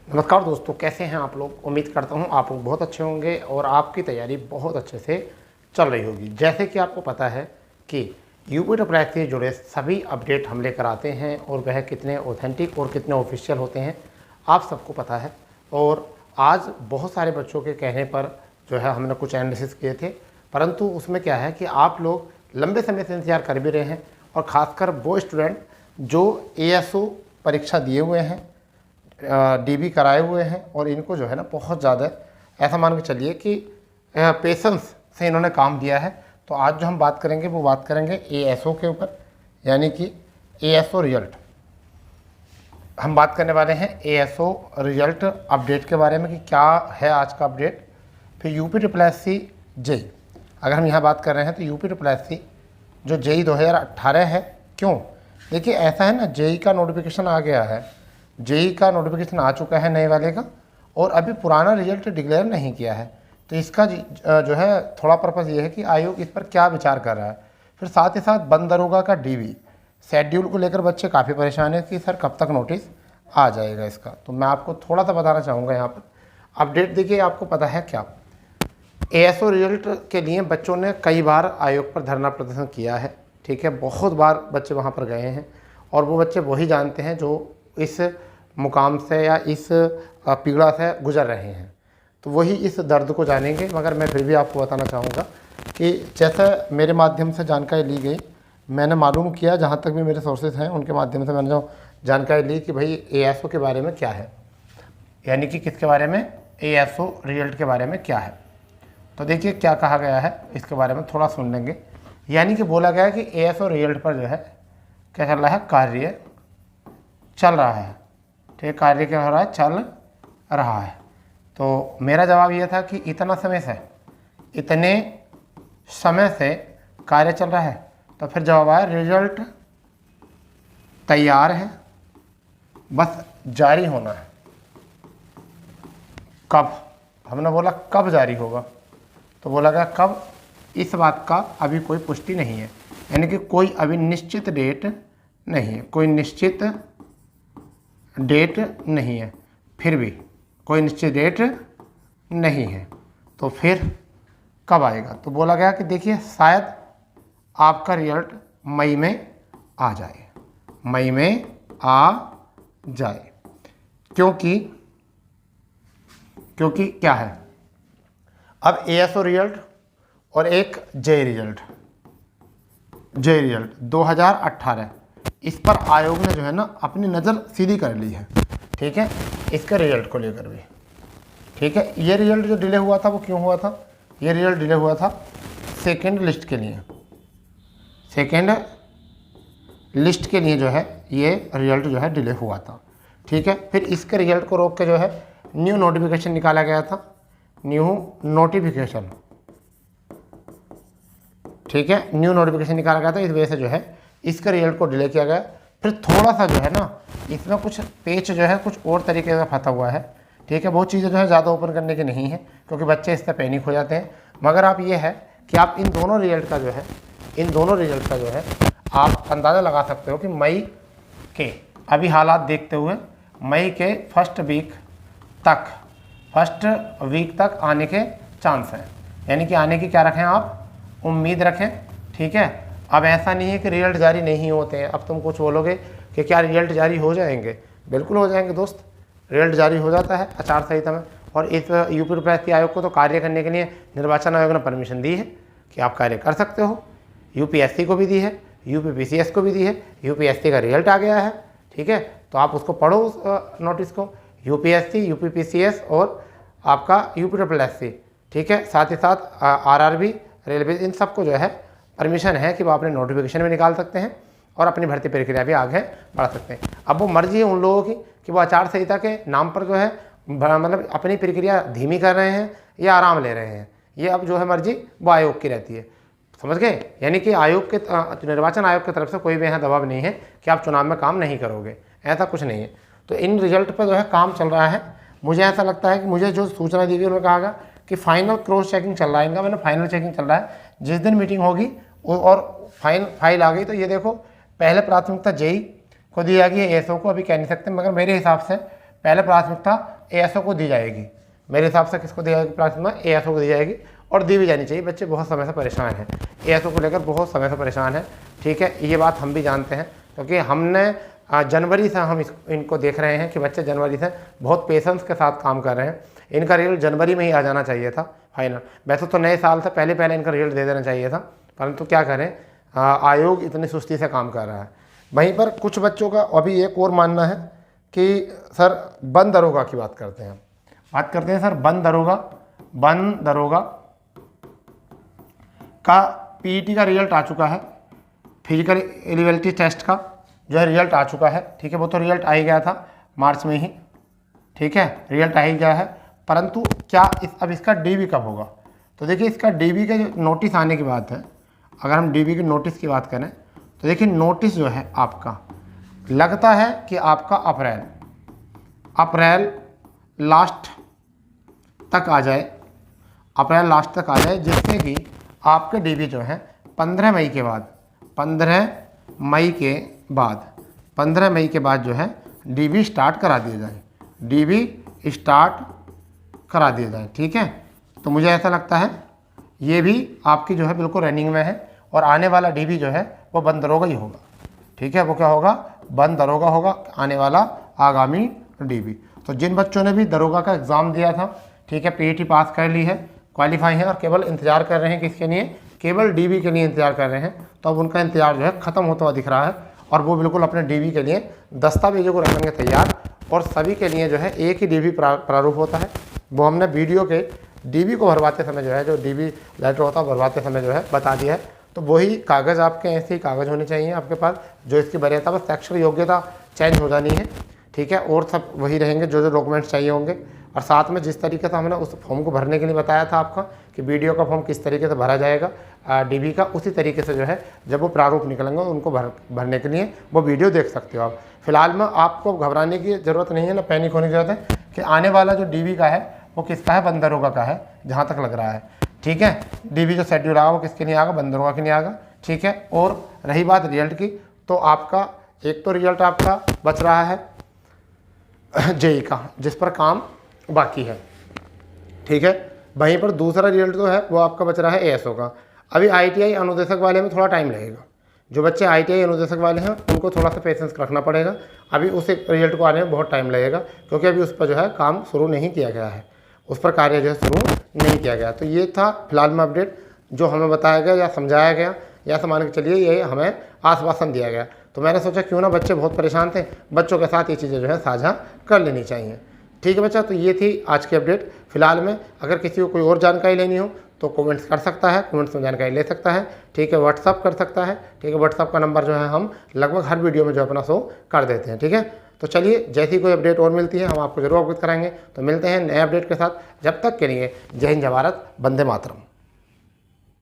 नमस्कार दोस्तों, कैसे हैं आप लोग। उम्मीद करता हूं आप लोग बहुत अच्छे होंगे और आपकी तैयारी बहुत अच्छे से चल रही होगी। जैसे कि आपको पता है कि यूपी ट्रिपल से जुड़े सभी अपडेट हम लेकर आते हैं और वह कितने ऑथेंटिक और कितने ऑफिशियल होते हैं आप सबको पता है। और आज बहुत सारे बच्चों के कहने पर जो है हमने कुछ एनालिसिस किए थे, परंतु उसमें क्या है कि आप लोग लंबे समय से इंतजार कर भी रहे हैं और ख़ासकर वो स्टूडेंट जो ASO परीक्षा दिए हुए हैं, DB कराए हुए हैं और इनको जो है ना बहुत ज़्यादा ऐसा मान के चलिए कि पेशेंस से इन्होंने काम दिया है। तो आज जो हम बात करेंगे वो बात करेंगे ASO के ऊपर, यानी कि ASO रिजल्ट। हम बात करने वाले हैं ASO रिजल्ट अपडेट के बारे में कि क्या है आज का अपडेट। फिर यूपी ट्रिपल SC JEE, अगर हम यहाँ बात कर रहे हैं तो यूपी ट्रिपल SC जो JEE 2018 है। क्यों? देखिए ऐसा है ना, JEE का नोटिफिकेशन आ गया है, JEE का नोटिफिकेशन आ चुका है नए वाले का, और अभी पुराना रिजल्ट डिक्लेयर नहीं किया है। तो इसका जो है थोड़ा पर्पज़ ये है कि आयोग इस पर क्या विचार कर रहा है। फिर साथ ही साथ बंद दरोगा का DB शेड्यूल को लेकर बच्चे काफ़ी परेशान हैं कि सर कब तक नोटिस आ जाएगा इसका। तो मैं आपको थोड़ा सा बताना चाहूँगा यहाँ पर अपडेट। देखिए आपको पता है क्या, ASO रिजल्ट के लिए बच्चों ने कई बार आयोग पर धरना प्रदर्शन किया है, ठीक है। बहुत बार बच्चे वहाँ पर गए हैं और वो बच्चे वही जानते हैं जो इस मुकाम से या इस पीड़ा से गुजर रहे हैं, तो वही इस दर्द को जानेंगे। मगर मैं फिर भी आपको बताना चाहूँगा कि जैसे मेरे माध्यम से जानकारी ली गई, मैंने मालूम किया, जहाँ तक भी मेरे सोर्सेज हैं उनके माध्यम से मैंने जो जानकारी ली कि भाई ASO के बारे में क्या है, यानी कि किसके बारे में, ASO रिजल्ट के बारे में क्या है। तो देखिए क्या कहा गया है इसके बारे में थोड़ा सुन लेंगे। यानी कि बोला गया है कि ASO रिजल्ट पर जो है क्या चल रहा है, कार्य चल रहा है, ठीक है। कार्य क्या हो रहा है, चल रहा है। तो मेरा जवाब ये था कि इतने समय से कार्य चल रहा है। तो फिर जवाब आया रिजल्ट तैयार है, बस जारी होना है। कब? हमने बोला कब जारी होगा, तो बोला गया कब, इस बात का अभी कोई पुष्टि नहीं है, यानी कि कोई अभी निश्चित डेट नहीं है, कोई निश्चित डेट नहीं है। फिर भी कोई निश्चित डेट नहीं है, तो फिर कब आएगा? तो बोला गया कि देखिए शायद आपका रिजल्ट मई में आ जाए, मई में आ जाए। क्योंकि क्या है, अब ASO रिजल्ट और एक JEE रिजल्ट 2018, इस पर आयोग ने जो है ना अपनी नज़र सीधी कर ली है, ठीक है, इसके रिजल्ट को लेकर भी, ठीक है। ये रिजल्ट जो डिले हुआ था वो क्यों हुआ था? ये रिजल्ट डिले हुआ था सेकेंड लिस्ट के लिए, सेकेंड लिस्ट के लिए जो है ये रिजल्ट जो है डिले हुआ था, ठीक है। फिर इसके रिजल्ट को रोक के जो है न्यू नोटिफिकेशन निकाला गया था, न्यू नोटिफिकेशन, ठीक है, न्यू नोटिफिकेशन निकाला गया था। इस वजह से जो है इसके रिजल्ट को डिले किया गया। फिर थोड़ा सा जो है ना इसमें कुछ पेच जो है कुछ और तरीके से फंसा हुआ है, ठीक है। बहुत चीज़ें जो है ज़्यादा ओपन करने की नहीं है क्योंकि बच्चे इससे पैनिक हो जाते हैं। मगर आप ये है कि आप इन दोनों रिजल्ट का जो है आप अंदाज़ा लगा सकते हो कि मई के अभी हालात देखते हुए मई के फर्स्ट वीक तक आने के चांस हैं, यानी कि आने की क्या रखें आप, उम्मीद रखें, ठीक है। अब ऐसा नहीं है कि रिजल्ट जारी नहीं होते हैं। अब तुम कुछ बोलोगे कि क्या रिजल्ट जारी हो जाएंगे? बिल्कुल हो जाएंगे दोस्त, रिजल्ट जारी हो जाता है आचार संहिता में। और इस यूपी ट्रिपल SC आयोग को तो कार्य करने के लिए निर्वाचन आयोग ने परमिशन दी है कि आप कार्य कर सकते हो। UPSC को भी दी है, UPPCS को भी दी है। UPSC का रिजल्ट आ गया है, ठीक है, तो आप उसको पढ़ो उस नोटिस को, UPSC, UPPCS और आपका यूपी ट्रिपल SC, ठीक है। साथ ही साथ RRB, रेलवे, इन सबको जो है परमिशन है कि वो अपने नोटिफिकेशन में निकाल सकते हैं और अपनी भर्ती प्रक्रिया भी आगे बढ़ा सकते हैं। अब वो मर्जी है उन लोगों की कि वो आचार संहिता के नाम पर जो है मतलब अपनी प्रक्रिया धीमी कर रहे हैं या आराम ले रहे हैं। ये अब जो है मर्जी वो आयोग की रहती है, समझ गए। यानी कि आयोग के निर्वाचन आयोग की तरफ से कोई भी यहाँ दबाव नहीं है कि आप चुनाव में काम नहीं करोगे, ऐसा कुछ नहीं है। तो इन रिजल्ट पर जो है काम चल रहा है। मुझे ऐसा लगता है कि मुझे जो सूचना दी गई उन्होंने कहा गया कि फाइनल क्रॉस चेकिंग चल रहा है इनका, मैंने फाइनल चेकिंग चल रहा है। जिस दिन मीटिंग होगी और फाइल आ गई तो ये देखो पहले प्राथमिकता JEE को दी जाएगी, ASO को अभी कह नहीं सकते, मगर मेरे हिसाब से पहले प्राथमिकता ASO को दी जाएगी। मेरे हिसाब से किसको दी जाएगी प्राथमिकता? ASO को दी जाएगी और दी भी जानी चाहिए। बच्चे बहुत समय से परेशान हैं, ASO को लेकर बहुत समय से परेशान है। ठीक है, ये बात हम भी जानते हैं क्योंकि हमने जनवरी से हम इनको देख रहे हैं कि बच्चे जनवरी से बहुत पेशेंस के साथ काम कर रहे हैं। इनका रिजल्ट जनवरी में ही आ जाना चाहिए था फाइनल। वैसे तो नए साल से पहले इनका रिजल्ट दे देना चाहिए था, परंतु क्या करें, आयोग इतनी सुस्ती से काम कर रहा है। वहीं पर कुछ बच्चों का अभी एक और मानना है कि सर बंद दरोगा की बात करते हैं सर। बंद दरोगा का PET का रिजल्ट आ चुका है, फिजिकल एलिजिबिलिटी टेस्ट का जो है रिजल्ट आ चुका है। ठीक है, वो तो रिजल्ट आ ही गया था मार्च में ही। ठीक है, रिजल्ट आ ही गया है, परंतु क्या अब इसका DB कब होगा? तो देखिए, इसका DB का जो नोटिस आने की बात है, अगर हम DB के नोटिस की बात करें तो देखिए नोटिस जो है आपका लगता है कि आपका अप्रैल लास्ट तक आ जाए, जिससे कि आपके DB जो है 15 मई के बाद जो है DB स्टार्ट करा दिया जाए। ठीक है, तो मुझे ऐसा लगता है ये भी आपकी जो है बिल्कुल रनिंग में है और आने वाला DB जो है वो बंद दरोगा ही होगा। ठीक है, वो क्या होगा? बंद दरोगा होगा आने वाला आगामी DB। तो जिन बच्चों ने भी दरोगा का एग्ज़ाम दिया था, ठीक है, PET पास कर ली है, क्वालिफाई है और केवल इंतजार कर रहे हैं किसके लिए? केवल DB के लिए इंतजार कर रहे हैं, तो अब उनका इंतजार जो है ख़त्म होता हुआ दिख रहा है और वो बिल्कुल अपने DB के लिए दस्तावेजों को रखेंगे तैयार। और सभी के लिए जो है एक ही DB प्रारूप होता है, वो हमने वीडियो के DB को भरवाते समय जो है, जो DB लेटर होता है भरवाते समय जो है बता दिया है। तो वही कागज़ आपके, ऐसे ही कागज़ होने चाहिए आपके पास जो इसकी वरीयता, बस शैक्षणिक योग्यता चेंज हो जानी है। ठीक है, और सब वही रहेंगे जो डॉक्यूमेंट्स चाहिए होंगे। और साथ में जिस तरीके से हमने उस फॉर्म को भरने के लिए बताया था आपका कि वीडियो का फॉर्म किस तरीके से भरा जाएगा DB का, उसी तरीके से जो है जब वो प्रारूप निकलेंगे उनको भरने के लिए वो वीडियो देख सकते हो आप। फिलहाल में आपको घबराने की ज़रूरत नहीं है, ना पैनिक होने की ज़रूरत है कि आने वाला जो DB का है वो किसका है? बंद दरोगा का है, जहाँ तक लग रहा है। ठीक है, DB जो शेड्यूल आएगा वो किसके लिए आएगा? बंद दरोगा के लिए आएगा। ठीक है, और रही बात रिजल्ट की, तो आपका एक तो रिजल्ट आपका बच रहा है JEE का, जिस पर काम बाकी है। ठीक है, वहीं पर दूसरा रिजल्ट जो है वो आपका बच रहा है ASO का। अभी ITI अनुदेशक वाले में थोड़ा टाइम लगेगा। जो बच्चे ITI अनुदेशक वाले हैं उनको थोड़ा सा पेशेंस रखना पड़ेगा, अभी उस रिजल्ट को आने में बहुत टाइम लगेगा, क्योंकि अभी उस पर जो है काम शुरू नहीं किया गया है, उस पर कार्य जो है शुरू नहीं किया गया। तो ये था फिलहाल में अपडेट जो हमें बताया गया या समझाया गया, या मान के चलिए ये हमें आश्वासन दिया गया। तो मैंने सोचा क्यों ना, बच्चे बहुत परेशान थे, बच्चों के साथ ये चीज़ें जो है साझा कर लेनी चाहिए। ठीक है बच्चा, तो ये थी आज की अपडेट। फिलहाल में अगर किसी को कोई और जानकारी लेनी हो तो कमेंट्स कर सकता है, कमेंट्स में जानकारी ले सकता है। ठीक है, व्हाट्सअप कर सकता है। ठीक है, व्हाट्सअप का नंबर जो है हम लगभग हर वीडियो में जो अपना शो कर देते हैं। ठीक है, तो चलिए जैसी कोई अपडेट और मिलती है हम आपको जरूर अवगत कराएंगे। तो मिलते हैं नए अपडेट के साथ, जब तक के लिए जय हिंद, जय भारत, वंदे मातरम।